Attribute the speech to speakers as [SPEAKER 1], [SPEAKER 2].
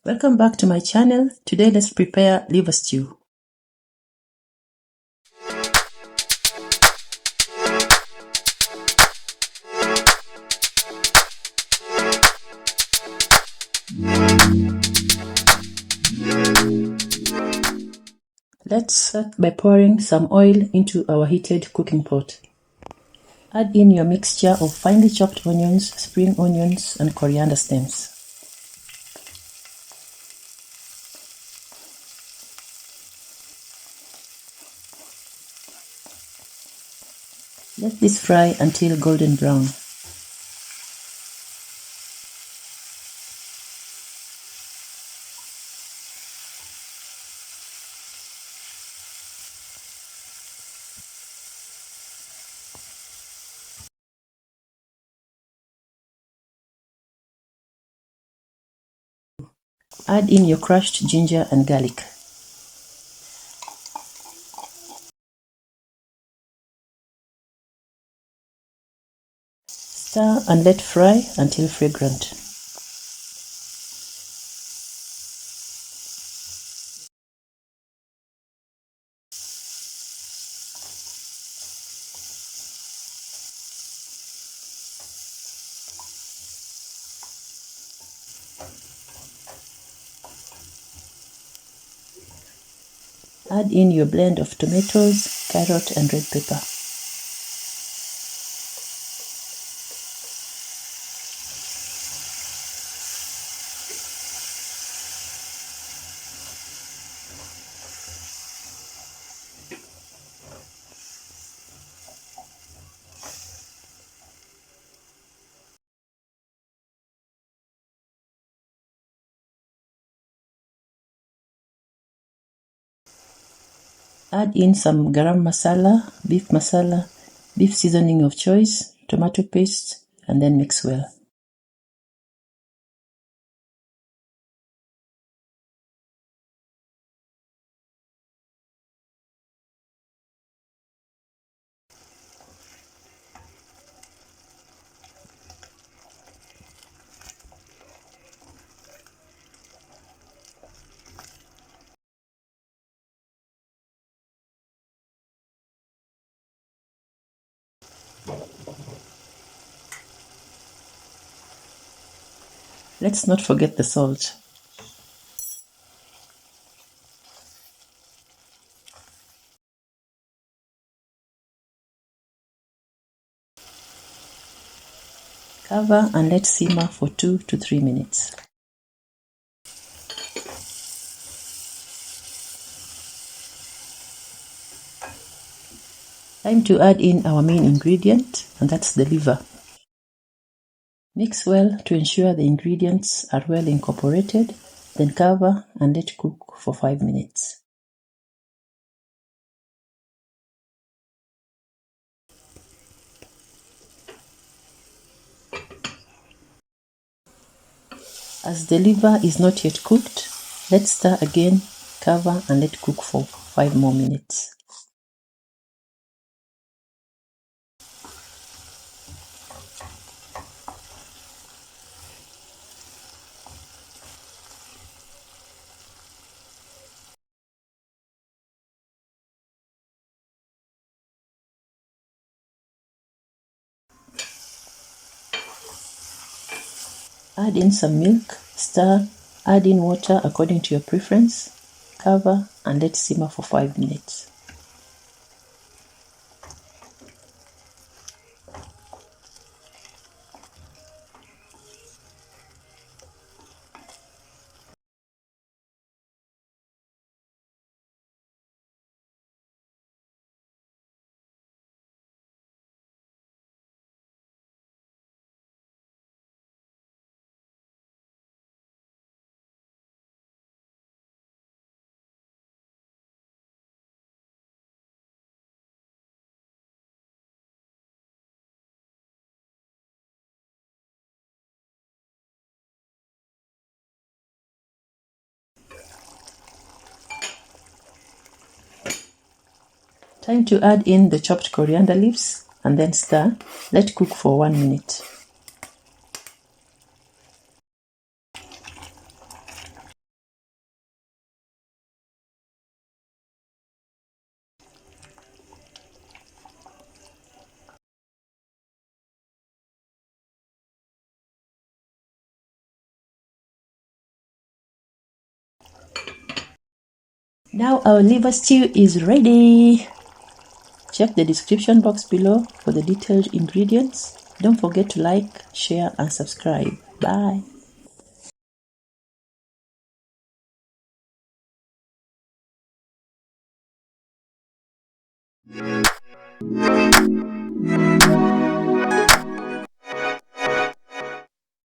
[SPEAKER 1] Welcome back to my channel. Today let's prepare liver stew. Let's start by pouring some oil into our heated cooking pot. Add in your mixture of finely chopped onions, spring onions, and coriander stems. Let this fry until golden brown. Add in your crushed ginger and garlic. Stir and let fry until fragrant. Add in your blend of tomatoes, carrot, and red pepper. Add in some Garam Masala, Beef Masala, beef seasoning of choice, tomato paste, and then mix well. Let's not forget the salt. Cover and let simmer for 2 to 3 minutes. Time to add in our main ingredient, and that's the liver. Mix well to ensure the ingredients are well incorporated, then cover and let cook for 5 minutes. As the liver is not yet cooked, let's stir again, cover and let cook for 5 more minutes. Add in some milk, stir, add in water according to your preference, cover and let simmer for 5 minutes. Time to add in the chopped coriander leaves and then stir. Let cook for 1 minute. Now our liver stew is ready. Check the description box below for the detailed ingredients. Don't forget to like, share, and subscribe. Bye.